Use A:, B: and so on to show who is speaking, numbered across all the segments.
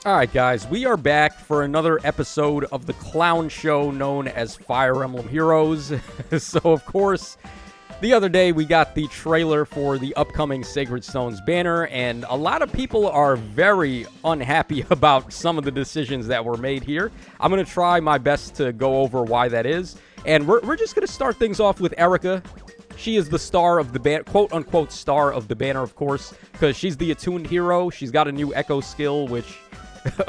A: Alright guys, we are back for another episode of the clown show known as Fire Emblem Heroes. So of course, the other day we got the trailer for the upcoming Sacred Stones banner, and a lot of people are very unhappy about some of the decisions that were made here. I'm going to try my best to go over why that is, and we're just going to start things off with Erica. She is the star of the banner, quote-unquote star of the banner, of course, because she's the attuned hero. She's got a new echo skill, which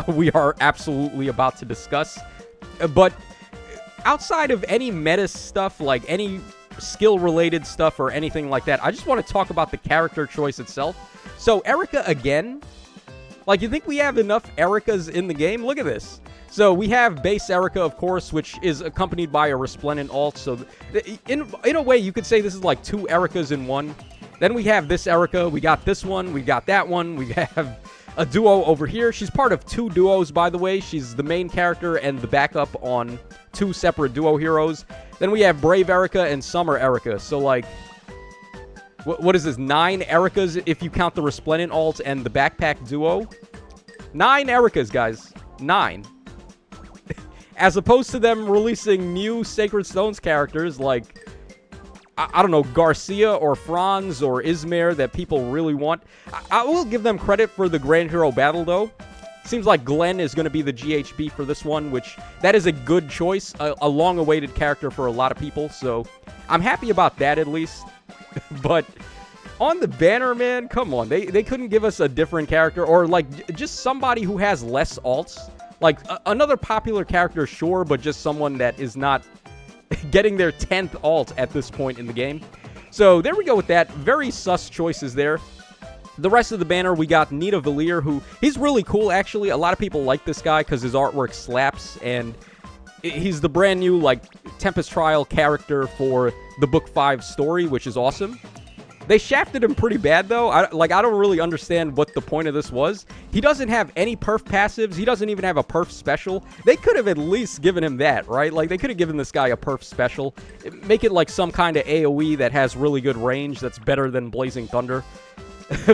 A: we are absolutely about to discuss. But outside of any meta stuff, like any skill-related stuff or anything like that, I just want to talk about the character choice itself. So, Erica again. Like, you think we have enough Ericas in the game? Look at this. So, we have base Erica, of course, which is accompanied by a resplendent alt. So, in a way, you could say this is like two Ericas in one. Then we have this Erica. We got this one. We got that one. We have a duo over here. She's part of two duos, by the way. She's the main character and the backup on two separate duo heroes. Then we have Brave Erica and Summer Erica. So, like, what is this? 9 Ericas if you count the Resplendent alt and the backpack duo? 9 Ericas, guys. 9. As opposed to them releasing new Sacred Stones characters like, I don't know, Garcia or Franz or Ismare that people really want. I will give them credit for the Grand Hero Battle, though. Seems like Glenn is going to be the GHB for this one, which that is a good choice. A long-awaited character for a lot of people, so I'm happy about that at least. But on the banner, man, come on. They couldn't give us a different character or, like, just somebody who has less alts. Like, another popular character, sure, but just someone that is not getting their 10th alt at this point in the game. So there we go with that. Very sus choices there. The rest of the banner, we got Nita Valier, who, he's really cool, actually. A lot of people like this guy because his artwork slaps, and he's the brand new, like, Tempest Trial character for the Book 5 story, which is awesome. They shafted him pretty bad, though. I don't really understand what the point of this was. He doesn't have any perf passives. He doesn't even have a perf special. They could have at least given him that, right? Like, they could have given this guy a perf special. Make it like some kind of AoE that has really good range that's better than Blazing Thunder.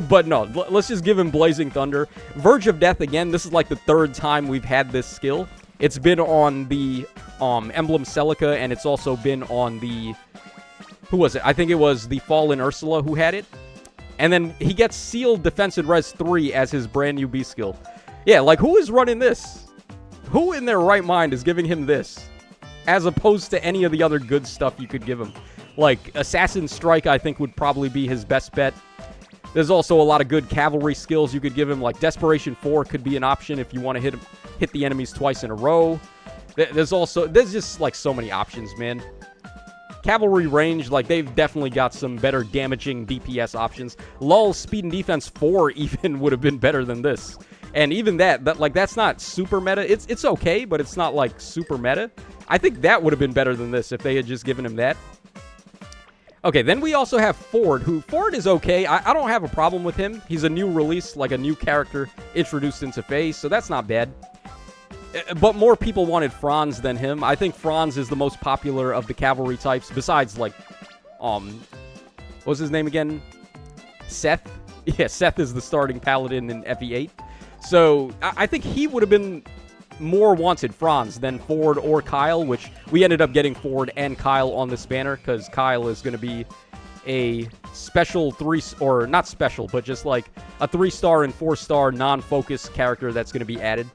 A: But no, let's just give him Blazing Thunder. Verge of Death, again, this is like the 3rd time we've had this skill. It's been on the Emblem Celica, and it's also been on the... Who was it? I think it was the Fallen Ursula who had it. And then he gets Sealed Defense and Res 3 as his brand new B skill. Yeah, like, who is running this? Who in their right mind is giving him this? As opposed to any of the other good stuff you could give him. Like, Assassin Strike, I think, would probably be his best bet. There's also a lot of good cavalry skills you could give him. Like, Desperation 4 could be an option if you want to hit the enemies twice in a row. There's just, like, so many options, man. Cavalry range, like, they've definitely got some better damaging DPS options. Lull Speed and Defense 4 even would have been better than this. And even that's not super meta. It's okay, but it's not, like, super meta. I think that would have been better than this if they had just given him that. Okay, then we also have Ford, who... Ford is okay. I don't have a problem with him. He's a new release, like a new character introduced into FaZe, so that's not bad. But more people wanted Franz than him. I think Franz is the most popular of the cavalry types, besides, like, what was his name again? Seth? Yeah, Seth is the starting paladin in FE8. So, I think he would have been more wanted, Franz, than Ford or Kyle, which we ended up getting Ford and Kyle on this banner, because Kyle is going to be a special or not special, but just like a 3-star and 4-star non-focus character that's going to be added.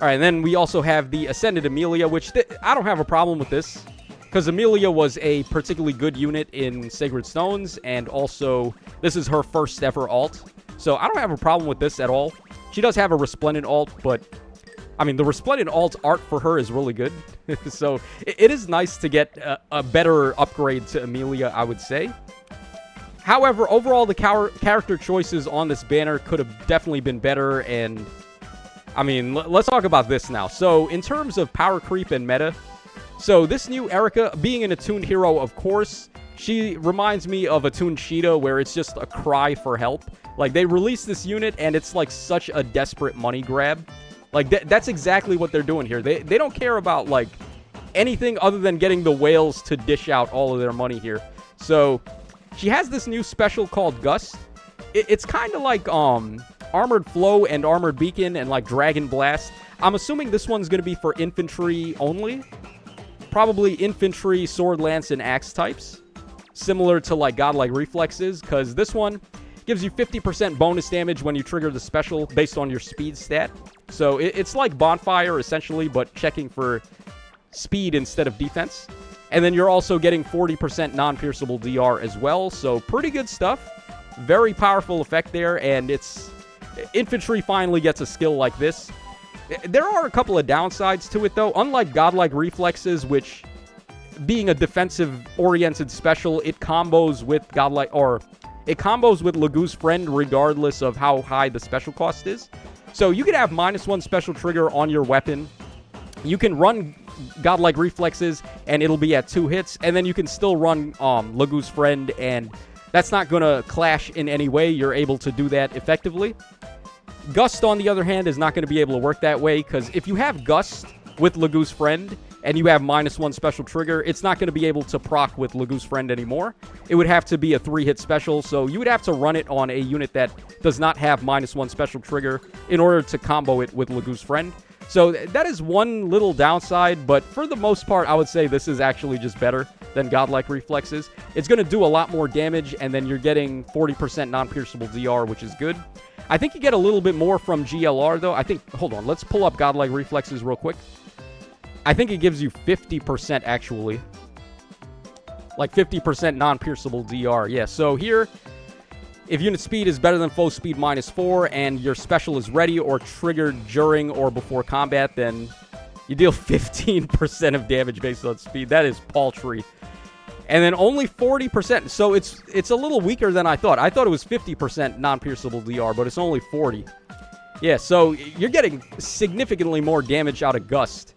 A: Alright, and then we also have the Ascended Amelia, which I don't have a problem with this, because Amelia was a particularly good unit in Sacred Stones, and also this is her first ever alt. So I don't have a problem with this at all. She does have a Resplendent alt, but I mean, the Resplendent alt art for her is really good. So it is nice to get a better upgrade to Amelia, I would say. However, overall, the character choices on this banner could have definitely been better, and I mean, let's talk about this now. So, in terms of power creep and meta, so this new Erica, being an attuned hero, of course, she reminds me of Attuned Sheeta, where it's just a cry for help. Like, they released this unit, and it's like such a desperate money grab. Like, that's exactly what they're doing here. They don't care about, like, anything other than getting the whales to dish out all of their money here. So, she has this new special called Gust. It's kind of like, Armored Flow and Armored Beacon and like Dragon Blast. I'm assuming this one's going to be for infantry only. Probably infantry, sword, lance, and axe types. Similar to like Godlike Reflexes, because this one gives you 50% bonus damage when you trigger the special based on your speed stat. So it's like Bonfire essentially, but checking for speed instead of defense. And then you're also getting 40% non-pierceable DR as well. So pretty good stuff. Very powerful effect there, and it's infantry finally gets a skill like this. There are a couple of downsides to it, though. Unlike Godlike Reflexes, which, being a defensive-oriented special, it combos with Lagoo's Friend regardless of how high the special cost is. So you could have -1 special trigger on your weapon. You can run Godlike Reflexes, and it'll be at 2 hits, and then you can still run Lagoo's Friend, and that's not going to clash in any way. You're able to do that effectively. Gust, on the other hand, is not going to be able to work that way, because if you have Gust with Lagoo's Friend, and you have -1 special trigger, it's not going to be able to proc with Lagoo's Friend anymore. It would have to be a 3-hit special, so you would have to run it on a unit that does not have -1 special trigger in order to combo it with Lagoo's Friend. So that is one little downside, but for the most part, I would say this is actually just better than Godlike Reflexes. It's going to do a lot more damage, and then you're getting 40% non-pierceable DR, which is good. I think you get a little bit more from GLR, though. Hold on, let's pull up Godlike Reflexes real quick. I think it gives you 50%, actually. Like 50% non-pierceable DR. Yeah, so here, if unit speed is better than foe speed -4, and your special is ready or triggered during or before combat, then you deal 15% of damage based on speed. That is paltry. And then only 40%. So it's a little weaker than I thought. I thought it was 50% non-pierceable DR, but it's only 40. Yeah, so you're getting significantly more damage out of Gust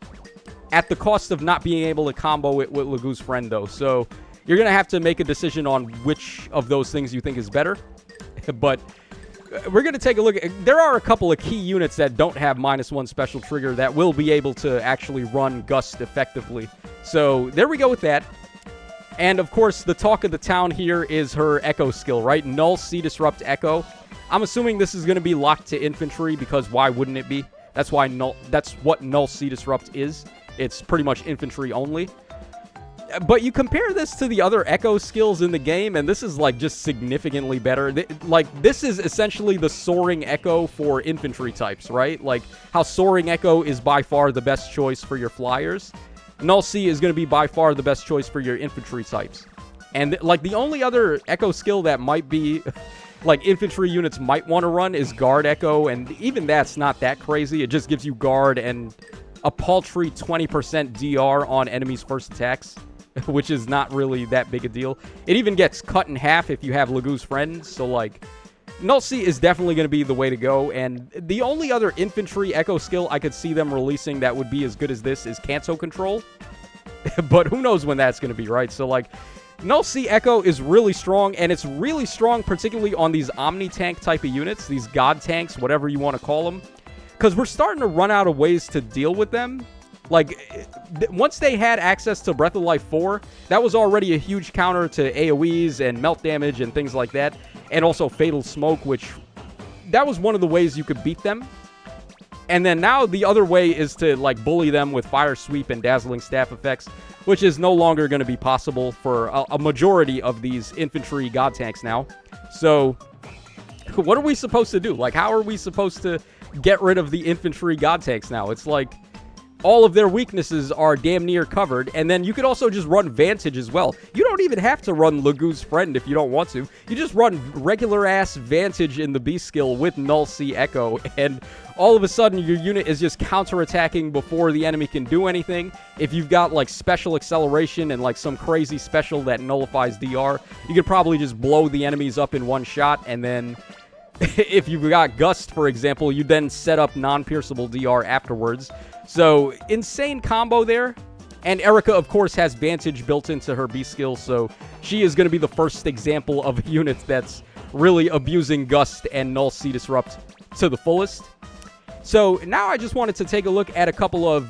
A: at the cost of not being able to combo it with Lagoo's Friend, though. So you're going to have to make a decision on which of those things you think is better. But we're going to take a look. There are a couple of key units that don't have -1 special trigger that will be able to actually run Gust effectively. So there we go with that. And, of course, the talk of the town here is her Echo skill, right? Null-C Disrupt Echo. I'm assuming this is going to be locked to infantry, because why wouldn't it be? That's what Null-C Disrupt is. It's pretty much infantry only. But you compare this to the other Echo skills in the game, and this is, like, just significantly better. This is essentially the Soaring Echo for infantry types, right? Like, how Soaring Echo is by far the best choice for your flyers. Null-C is going to be by far the best choice for your infantry types. And, like, the only other Echo skill that might be, like, infantry units might want to run is Guard Echo, and even that's not that crazy. It just gives you Guard and a paltry 20% DR on enemies' first attacks, which is not really that big a deal. It even gets cut in half if you have Lagoo's Friend, so, like, Null-C is definitely going to be the way to go, and the only other infantry Echo skill I could see them releasing that would be as good as this is Canto Control. But who knows when that's going to be, right? So, like, Null-C Echo is really strong, and it's really strong particularly on these Omni-Tank type of units, these God Tanks, whatever you want to call them, because we're starting to run out of ways to deal with them. Like, once they had access to Breath of Life 4, that was already a huge counter to AoEs and melt damage and things like that. And also Fatal Smoke, which that was one of the ways you could beat them. And then now the other way is to, like, bully them with Fire Sweep and Dazzling Staff effects, which is no longer going to be possible for a majority of these infantry God Tanks now. So, what are we supposed to do? Like, how are we supposed to get rid of the infantry God Tanks now? It's like all of their weaknesses are damn near covered, and then you could also just run Vantage as well. You don't even have to run Lagoo's Friend if you don't want to. You just run regular-ass Vantage in the B skill with Null-C Echo, and all of a sudden your unit is just counterattacking before the enemy can do anything. If you've got, like, special acceleration and, like, some crazy special that nullifies DR, you could probably just blow the enemies up in one shot, and then if you've got Gust, for example, you then set up non-pierceable DR afterwards. So, insane combo there. And Erica, of course, has Vantage built into her B skill, so she is going to be the first example of a unit that's really abusing Gust and Null-C Disrupt to the fullest. So, now I just wanted to take a look at a couple of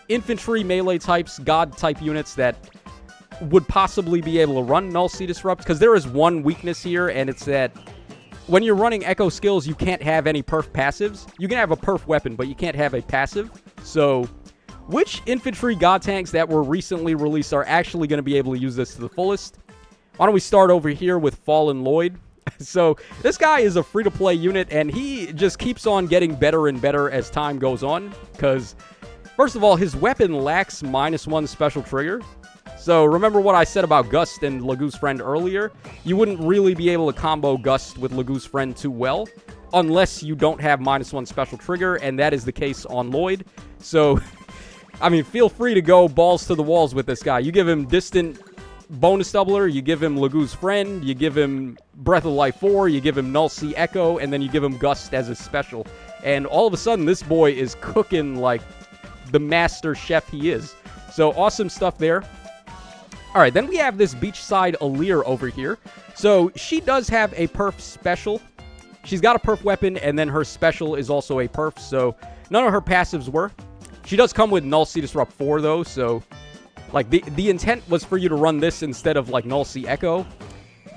A: infantry melee types, God-type units that would possibly be able to run Null-C Disrupt, because there is one weakness here, and it's that when you're running Echo skills, you can't have any perf passives. You can have a perf weapon, but you can't have a passive. So, which infantry god tanks that were recently released are actually going to be able to use this to the fullest? Why don't we start over here with Fallen Lloyd? So, this guy is a free-to-play unit, and he just keeps on getting better and better as time goes on. Because, first of all, his weapon lacks -1 special trigger. So, remember what I said about Gust and Lagoo's Friend earlier? You wouldn't really be able to combo Gust with Lagoo's Friend too well, unless you don't have -1 special trigger, and that is the case on Lloyd. So, I mean, feel free to go balls to the walls with this guy. You give him Distant Bonus Doubler, you give him Lagoo's Friend, you give him Breath of Life 4, you give him Null-C Echo, and then you give him Gust as a special. And all of a sudden, this boy is cooking like the master chef he is. So, awesome stuff there. Alright, then we have this Beachside Aleer over here. So, she does have a perf special. She's got a perf weapon, and then her special is also a perf, so none of her passives were. She does come with Null-C Disrupt 4, though, so like, the intent was for you to run this instead of, like, Null-C Echo.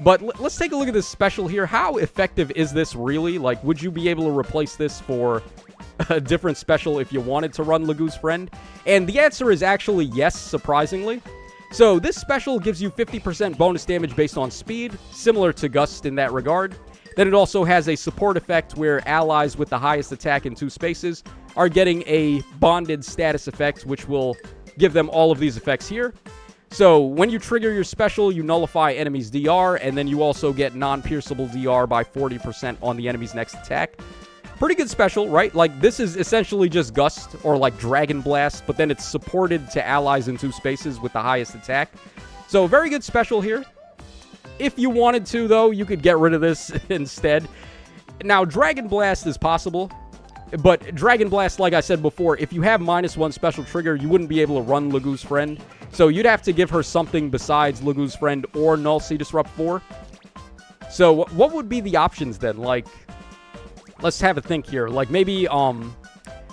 A: But let's take a look at this special here. How effective is this really? Like, would you be able to replace this for a different special if you wanted to run Lagoo's Friend? And the answer is actually yes, surprisingly. So, this special gives you 50% bonus damage based on speed, similar to Gust in that regard. Then it also has a support effect where allies with the highest attack in 2 spaces are getting a bonded status effect, which will give them all of these effects here. So, when you trigger your special, you nullify enemies' DR, and then you also get non-pierceable DR by 40% on the enemy's next attack. Pretty good special, right? Like, this is essentially just Gust, or like Dragon Blast, but then it's supported to allies in 2 spaces with the highest attack. So, very good special here. If you wanted to, though, you could get rid of this instead. Now, Dragon Blast is possible. But Dragon Blast, like I said before, if you have -1 special trigger, you wouldn't be able to run Lagoo's Friend. So you'd have to give her something besides Lagoo's Friend or Null-C Disrupt 4. So what would be the options then? Like, let's have a think here. Like, maybe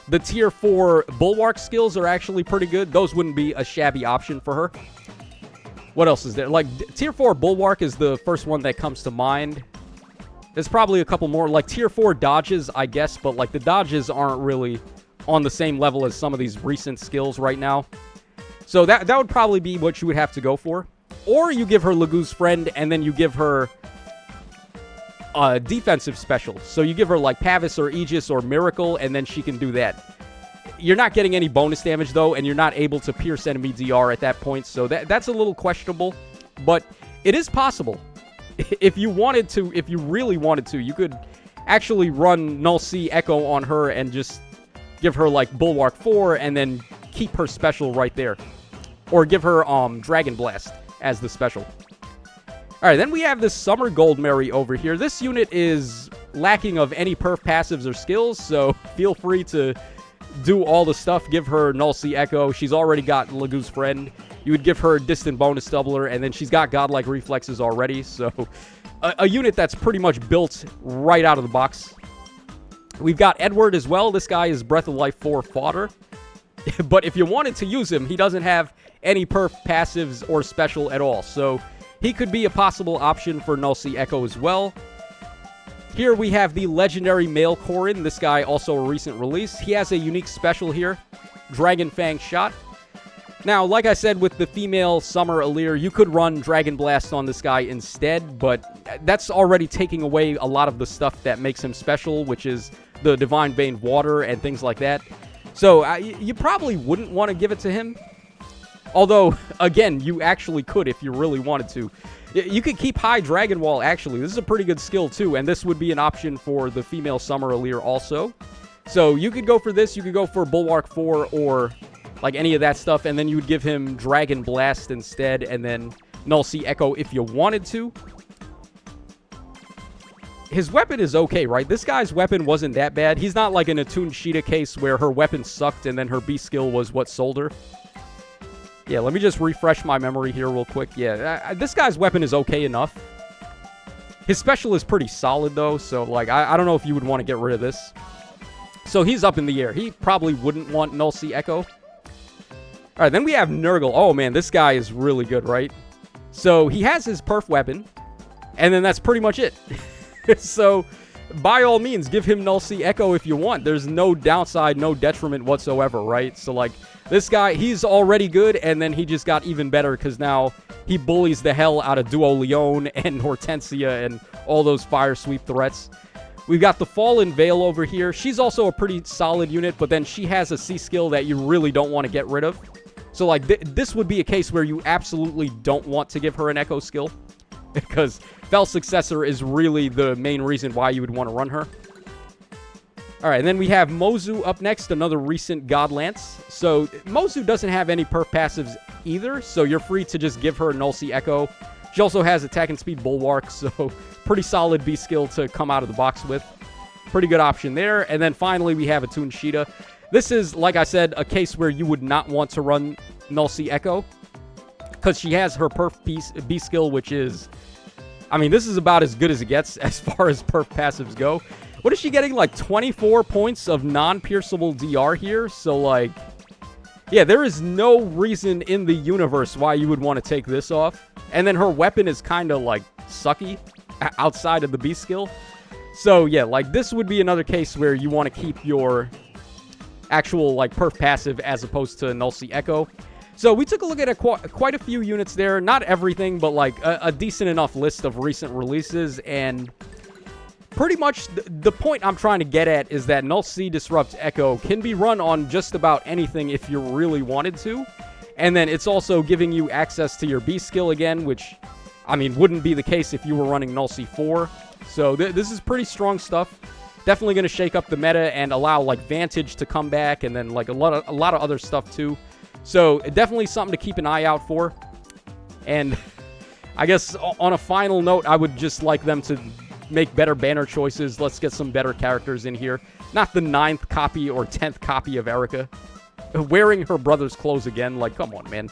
A: the Tier 4 Bulwark skills are actually pretty good. Those wouldn't be a shabby option for her. What else is there? Like, Tier 4 Bulwark is the first one that comes to mind. There's probably a couple more, like Tier 4 dodges, I guess, but like the dodges aren't really on the same level as some of these recent skills right now. So that would probably be what you would have to go for. Or you give her Lagoo's Friend, and then you give her a defensive special. So you give her like Pavis or Aegis or Miracle, and then she can do that. You're not getting any bonus damage, though, and you're not able to pierce enemy DR at that point, so that's a little questionable. But it is possible. If you wanted to, if you really wanted to, you could actually run Null-C Echo on her and just give her, like, Bulwark 4 and then keep her special right there. Or give her Dragon Blast as the special. Alright, then we have this Summer Goldberry over here. This unit is lacking of any perf passives or skills, so feel free to do all the stuff. Give her Null-C Echo. She's already got Lagoo's Friend. You would give her Distant Bonus Doubler, and then she's got Godlike Reflexes already, so a unit that's pretty much built right out of the box. We've got Edward as well. This guy is Breath of Life 4 fodder. But if you wanted to use him, he doesn't have any perf passives or special at all, so he could be a possible option for Null-C Echo as well. Here we have the legendary male Corrin. This guy also a recent release. He has a unique special here, Dragon Fang Shot. Now, like I said, with the female Summer Aleer, you could run Dragon Blast on this guy instead, but that's already taking away a lot of the stuff that makes him special, which is the Divine Vein Water and things like that. So, you probably wouldn't want to give it to him. Although, again, you actually could if you really wanted to. You could keep High Dragon Wall, actually. This is a pretty good skill, too, and this would be an option for the female Summer Aleer also. So, you could go for this, you could go for Bulwark 4 or like any of that stuff, and then you would give him Dragon Blast instead, and then Null-C Echo if you wanted to. His weapon is okay, right? This guy's weapon wasn't that bad. He's not like an attuned Sheeta case where her weapon sucked and then her B skill was what sold her. Yeah, let me just refresh my memory here real quick. Yeah, this guy's weapon is okay enough. His special is pretty solid, though, so like I don't know if you would want to get rid of this. So he's up in the air. He probably wouldn't want Null-C Echo. Alright, then we have Nurgle. Oh, man, this guy is really good, right? So, he has his perf weapon, and then that's pretty much it. So, by all means, give him Null-C Echo if you want. There's no downside, no detriment whatsoever, right? So, like, this guy, he's already good, and then he just got even better because now he bullies the hell out of Duo Leon and Hortensia and all those Fire Sweep threats. We've got the Fallen Veil over here. She's also a pretty solid unit, but then she has a C skill that you really don't want to get rid of. So, like, this would be a case where you absolutely don't want to give her an Echo skill, because Fel Successor is really the main reason why you would want to run her. Alright, and then we have Mozu up next, another recent God Lance. So, Mozu doesn't have any perf passives either, so you're free to just give her Null-C Echo. She also has Attack and Speed Bulwark, so pretty solid B skill to come out of the box with. Pretty good option there. And then finally, we have Attune Sheeta. This is, like I said, a case where you would not want to run Null-C Echo, because she has her perf B skill, which is... I mean, this is about as good as it gets as far as perf passives go. What is she getting? Like 24 points of non-pierceable DR here? So, like, yeah, there is no reason in the universe why you would want to take this off. And then her weapon is kind of, like, sucky outside of the B skill. So, yeah, like, this would be another case where you want to keep your actual, like, perf passive as opposed to Null-C Echo. So we took a look at quite a few units there. Not everything, but like a decent enough list of recent releases. And pretty much the point I'm trying to get at is that Null-C Disrupt Echo can be run on just about anything if you really wanted to. And then it's also giving you access to your B skill again, which, I mean, wouldn't be the case if you were running Null-C 4. So this is pretty strong stuff. Definitely going to shake up the meta and allow, like, Vantage to come back, and then, like, a lot of other stuff, too. So, definitely something to keep an eye out for. And I guess on a final note, I would just like them to make better banner choices. Let's get some better characters in here. Not the 9th copy or 10th copy of Erica. Wearing her brother's clothes again. Like, come on, man.